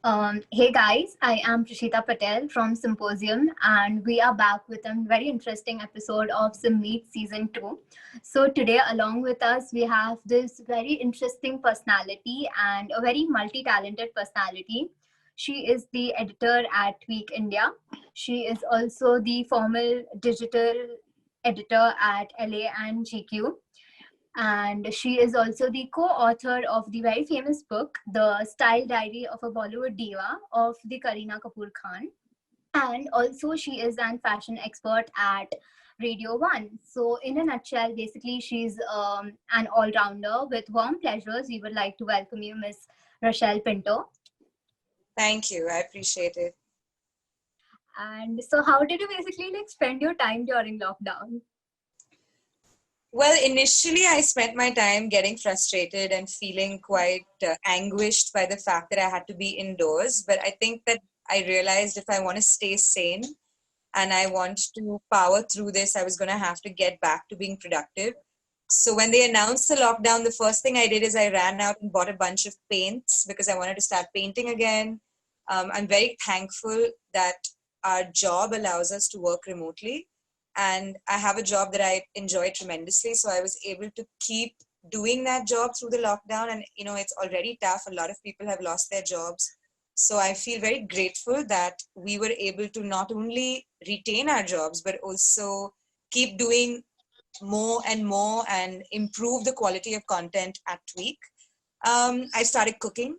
Hey guys, I am Prishita Patel from Symposium, and we are back with a very interesting episode of SymMeet Season 2. So, today, along with us, we have this very interesting personality and a very multi talented personality. She is the editor at Tweak India. She is also the formal digital editor at LA and GQ, and she is also the co-author of the very famous book The Style Diary of a Bollywood Diva of the Kareena Kapoor Khan. And also she is an fashion expert at Radio 1. So in a nutshell, basically she's an all-rounder. With warm pleasures, we would like to welcome you, Miss Rochelle Pinto. Thank you. I appreciate it. And so how did you basically spend your time during lockdown? Well, initially, I spent my time getting frustrated and feeling quite anguished by the fact that I had to be indoors. But I think that I realized if I want to stay sane and I want to power through this, I was going to have to get back to being productive. So when they announced the lockdown, the first thing I did is I ran out and bought a bunch of paints because I wanted to start painting again. I'm very thankful that our job allows us to work remotely. And I have a job that I enjoy tremendously. So I was able to keep doing that job through the lockdown. And, it's already tough. A lot of people have lost their jobs. So I feel very grateful that we were able to not only retain our jobs, but also keep doing more and more and improve the quality of content at Tweak. I started cooking.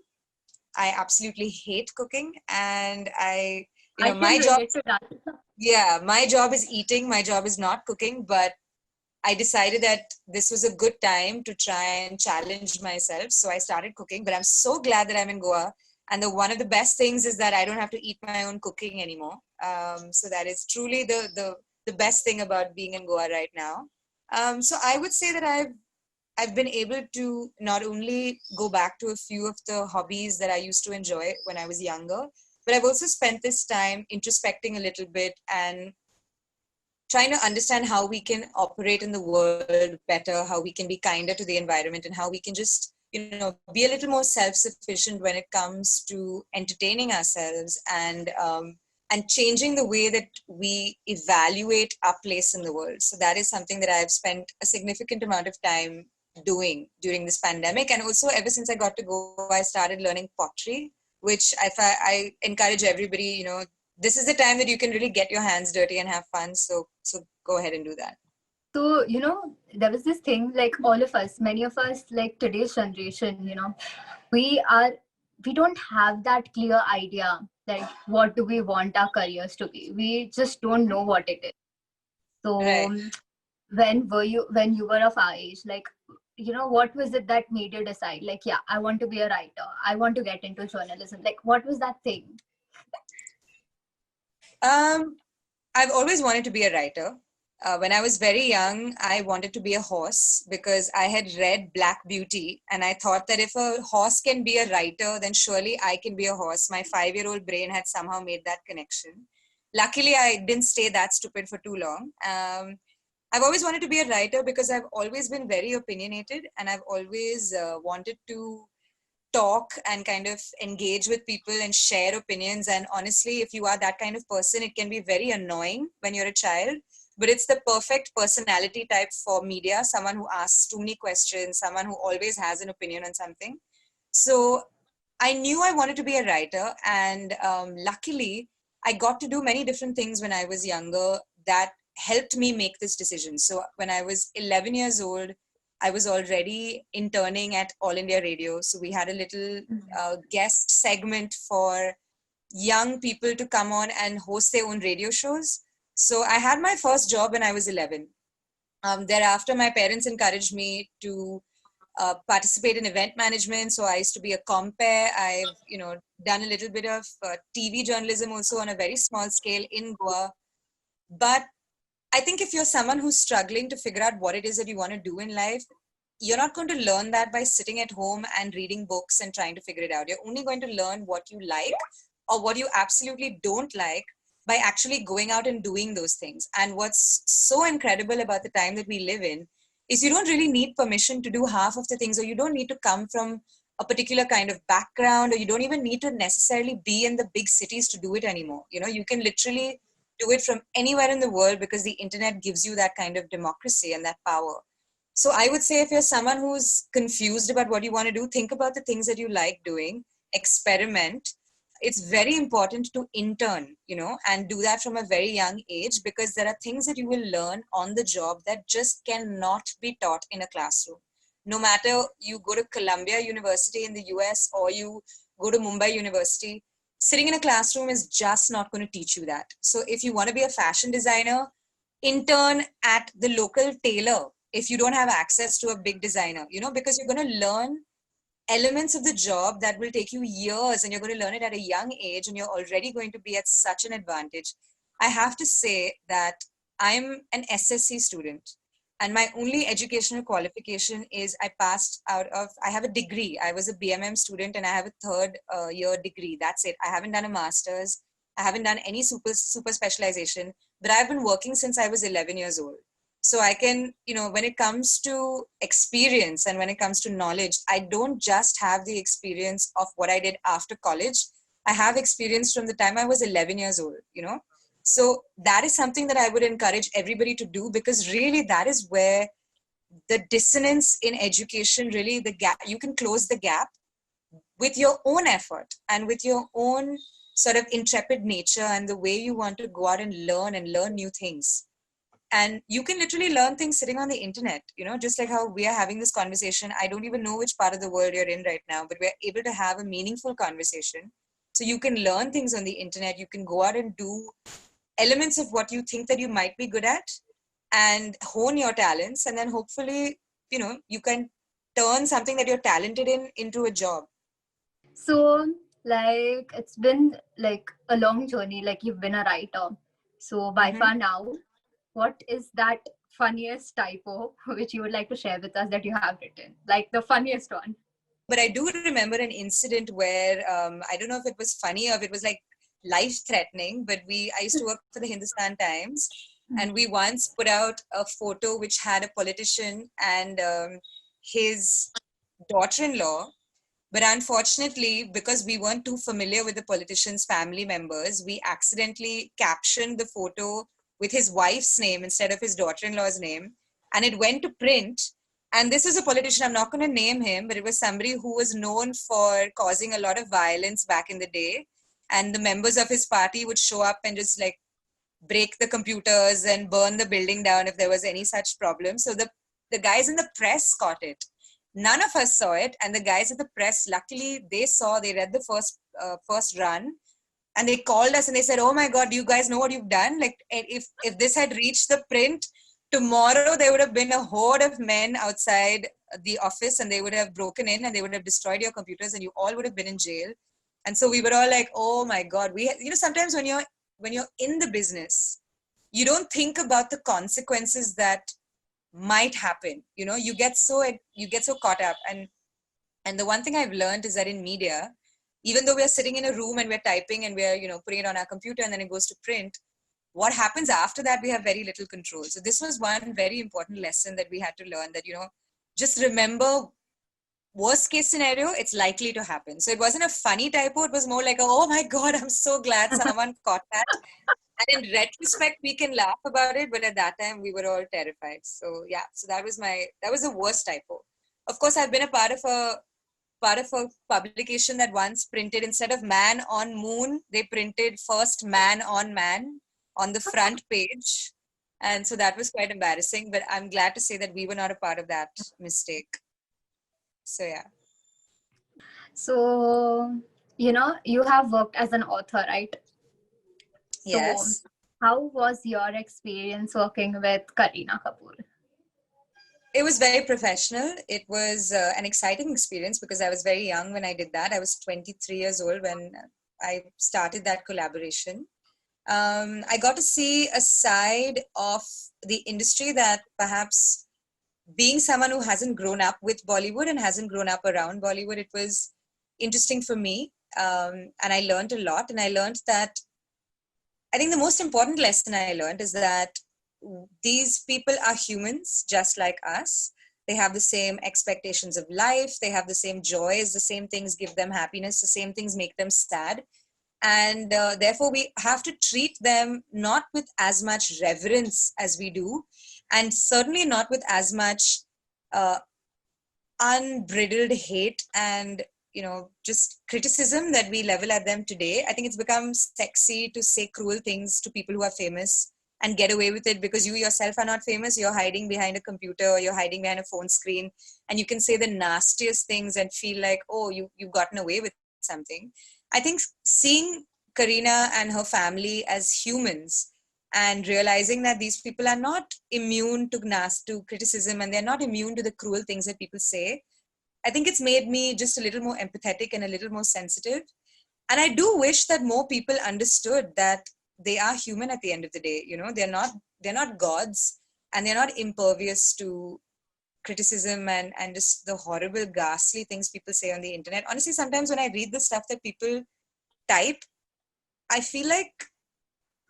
I absolutely hate cooking. And my job, my job is eating. My job is not cooking, but I decided that this was a good time to try and challenge myself. So I started cooking, but I'm so glad that I'm in Goa. And one of the best things is that I don't have to eat my own cooking anymore. So that is truly the best thing about being in Goa right now. So I would say that I've been able to not only go back to a few of the hobbies that I used to enjoy when I was younger, but I've also spent this time introspecting a little bit and trying to understand how we can operate in the world better, how we can be kinder to the environment, and how we can just, be a little more self-sufficient when it comes to entertaining ourselves and changing the way that we evaluate our place in the world. So that is something that I've spent a significant amount of time doing during this pandemic. And also ever since I got to go, I started learning pottery, which I encourage everybody, this is the time that you can really get your hands dirty and have fun. So go ahead and do that. So, there was this thing, all of us, many of us, today's generation, we don't have that clear idea, what do we want our careers to be? We just don't know what it is. So, right. when you were of our age, what was it that made you decide, I want to be a writer, I want to get into journalism? What was that thing? I've always wanted to be a writer. When I was very young, I wanted to be a horse because I had read Black Beauty, and I thought that if a horse can be a writer, then surely I can be a horse. My 5-year-old brain had somehow made that connection. Luckily, I didn't stay that stupid for too long. I've always wanted to be a writer because I've always been very opinionated, and I've always wanted to talk and kind of engage with people and share opinions. And honestly, if you are that kind of person, it can be very annoying when you're a child, but it's the perfect personality type for media, someone who asks too many questions, someone who always has an opinion on something. So I knew I wanted to be a writer, and luckily I got to do many different things when I was younger that helped me make this decision. So when I was 11 years old, I was already interning at All India Radio. So we had a little guest segment for young people to come on and host their own radio shows. So I had my first job when I was 11. Thereafter, my parents encouraged me to participate in event management. So I used to be a compere. I've, done a little bit of TV journalism also on a very small scale in Goa. But I think if you're someone who's struggling to figure out what it is that you want to do in life, you're not going to learn that by sitting at home and reading books and trying to figure it out. You're only going to learn what you like or what you absolutely don't like by actually going out and doing those things. And what's so incredible about the time that we live in is you don't really need permission to do half of the things, or you don't need to come from a particular kind of background, or you don't even need to necessarily be in the big cities to do it anymore. You can literally do it from anywhere in the world because the internet gives you that kind of democracy and that power. So I would say if you're someone who's confused about what you want to do, think about the things that you like doing, experiment. It's very important to intern, and do that from a very young age, because there are things that you will learn on the job that just cannot be taught in a classroom. No matter you go to Columbia University in the US or you go to Mumbai University, sitting in a classroom is just not going to teach you that. So if you want to be a fashion designer, intern at the local tailor if you don't have access to a big designer, because you're going to learn elements of the job that will take you years, and you're going to learn it at a young age, and you're already going to be at such an advantage. I have to say that I'm an SSC student, and my only educational qualification is I have a degree. I was a BMM student and I have a third year degree. That's it. I haven't done a master's. I haven't done any super specialization, but I've been working since I was 11 years old. So I can, when it comes to experience and when it comes to knowledge, I don't just have the experience of what I did after college. I have experience from the time I was 11 years old. So that is something that I would encourage everybody to do, because really that is where the dissonance in education, really the gap, you can close the gap with your own effort and with your own sort of intrepid nature and the way you want to go out and learn new things. And you can literally learn things sitting on the internet, just like how we are having this conversation. I don't even know which part of the world you're in right now, but we're able to have a meaningful conversation. So you can learn things on the internet. You can go out and do elements of what you think that you might be good at and hone your talents. And then hopefully, you can turn something that you're talented in into a job. So, like, it's been like a long journey. Like, you've been a writer. So, by Mm-hmm. far now, what is that funniest typo which you would like to share with us that you have written? Like, the funniest one. But I do remember an incident where I don't know if it was funny or if it was like life threatening, but I used to work for the Hindustan Times, and we once put out a photo which had a politician and his daughter-in-law. But unfortunately, because we weren't too familiar with the politician's family members, we accidentally captioned the photo with his wife's name instead of his daughter-in-law's name. And it went to print. And this is a politician, I'm not going to name him, but it was somebody who was known for causing a lot of violence back in the day. And the members of his party would show up and just like break the computers and burn the building down if there was any such problem. So the guys in the press caught it. None of us saw it, and the guys at the press, luckily, they read the first run, and they called us and they said, "Oh my God, do you guys know what you've done? Like, if this had reached the print tomorrow, there would have been a horde of men outside the office, and they would have broken in and they would have destroyed your computers, and you all would have been in jail." And so we were all like, "Oh my God, sometimes when you're in the business, you don't think about the consequences that might happen. You get so caught up. And the one thing I've learned is that in media, even though we're sitting in a room and we're typing and we're putting it on our computer and then it goes to print, what happens after that we have very little control. So this was one very important lesson that we had to learn, that just remember, worst case scenario, it's likely to happen. So it wasn't a funny typo, it was more like, oh my God, I'm so glad someone caught that. And in retrospect, we can laugh about it, but at that time, we were all terrified. So yeah, so that was the worst typo. Of course, I've been a part of a publication that once printed, instead of man on moon, they printed first man on the front page. And so that was quite embarrassing, but I'm glad to say that we were not a part of that mistake. So yeah. So, you have worked as an author, right? So, Yes. how was your experience working with Kareena Kapoor? It was very professional. It was an exciting experience because I was very young when I did that. I was 23 years old when I started that collaboration. I got to see a side of the industry that perhaps, being someone who hasn't grown up with Bollywood and hasn't grown up around Bollywood, it was interesting for me. And I learned a lot. And I learned that, I think the most important lesson I learned is that these people are humans just like us. They have the same expectations of life. They have the same joys. The same things give them happiness. The same things make them sad. And therefore, we have to treat them not with as much reverence as we do, and certainly not with as much uh, unbridled hate and just criticism that we level at them today. I think it's become sexy to say cruel things to people who are famous and get away with it because you yourself are not famous. You're hiding behind a computer or you're hiding behind a phone screen, and you can say the nastiest things and feel like, oh, you've gotten away with something. I think seeing Kareena and her family as humans and realizing that these people are not immune to criticism, and they're not immune to the cruel things that people say, I think it's made me just a little more empathetic and a little more sensitive. And I do wish that more people understood that they are human at the end of the day. They're not gods, and they're not impervious to criticism and just the horrible, ghastly things people say on the internet. Honestly, sometimes when I read the stuff that people type, I feel like,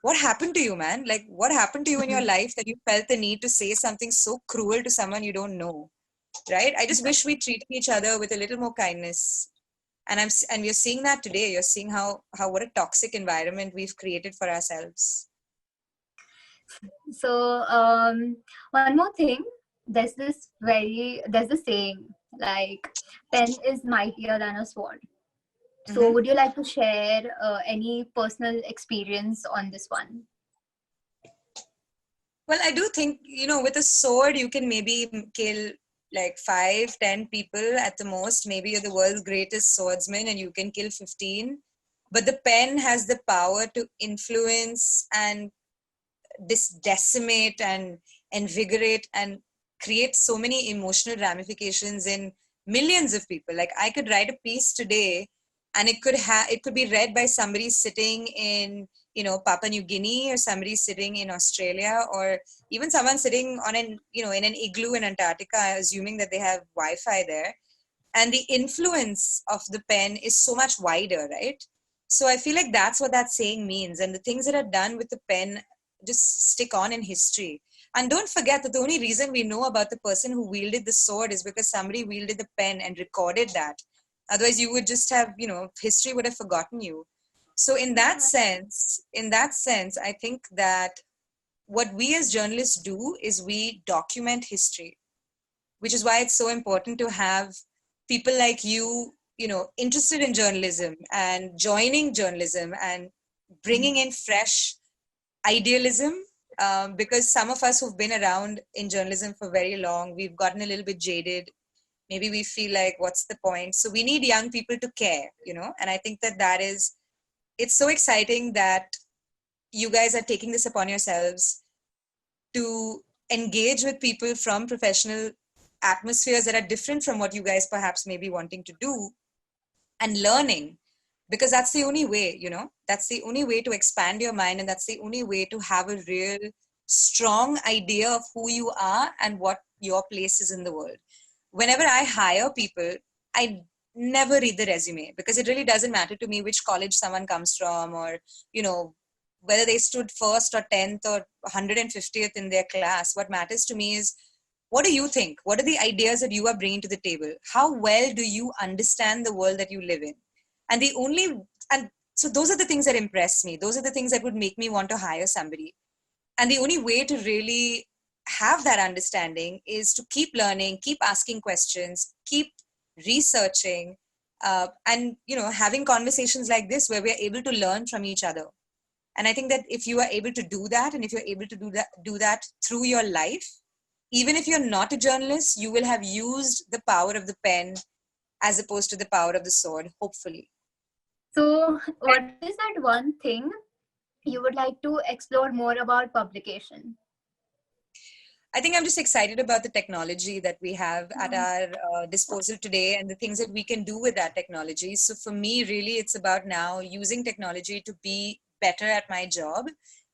what happened to you, man? Like, what happened to you in your life that you felt the need to say something so cruel to someone you don't know, right? I just wish we treated each other with a little more kindness. And we're seeing that today. You're seeing how what a toxic environment we've created for ourselves. So one more thing, there's a saying like pen is mightier than a sword. So Mm-hmm. would you like to share any personal experience on this one? Well, I do think, with a sword, you can maybe kill like 5, 10 people at the most. Maybe you're the world's greatest swordsman and you can kill 15. But the pen has the power to influence and decimate and invigorate and create so many emotional ramifications in millions of people. Like, I could write a piece today and it could be read by somebody sitting in Papua New Guinea, or somebody sitting in Australia, or even someone sitting on in an igloo in Antarctica, assuming that they have Wi-Fi there. And the influence of the pen is so much wider, right? So I feel like that's what that saying means, and the things that are done with the pen just stick on in history. And don't forget that the only reason we know about the person who wielded the sword is because somebody wielded the pen and recorded that. Otherwise you would just have, history would have forgotten you. So in that sense, I think that what we as journalists do is we document history, which is why it's so important to have people like you interested in journalism and joining journalism and bringing in fresh idealism. Because some of us who've been around in journalism for very long, we've gotten a little bit jaded. Maybe we feel like, what's the point? So we need young people to care. And I think it's so exciting that you guys are taking this upon yourselves to engage with people from professional atmospheres that are different from what you guys perhaps may be wanting to do, and learning, because that's the only way. That's the only way to expand your mind, and that's the only way to have a real strong idea of who you are and what your place is in the world. Whenever I hire people, I never read the resume, because it really doesn't matter to me which college someone comes from, or whether they stood first or 10th or 150th in their class. What matters to me is, what do you think? What are the ideas that you are bringing to the table? How well do you understand the world that you live in? And so those are the things that impress me. Those are the things that would make me want to hire somebody. And the only way to really have that understanding is to keep learning, keep asking questions, keep researching, and having conversations like this where we're able to learn from each other. And I think that if you are able to do that, and if you're able to do that through your life, even if you're not a journalist, you will have used the power of the pen as opposed to the power of the sword, hopefully. So what is that one thing you would like to explore more about publication? I think I'm just excited about the technology that we have at our disposal today, and the things that we can do with that technology. So for me, really, it's about now using technology to be better at my job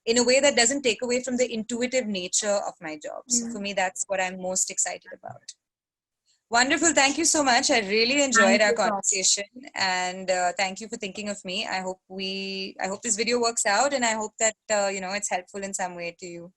in a way that doesn't take away from the intuitive nature of my job. So for me, that's what I'm most excited about. Wonderful. Thank you so much. I really enjoyed Thank our you so much. conversation, and thank you for thinking of me. I hope this video works out, and I hope that it's helpful in some way to you.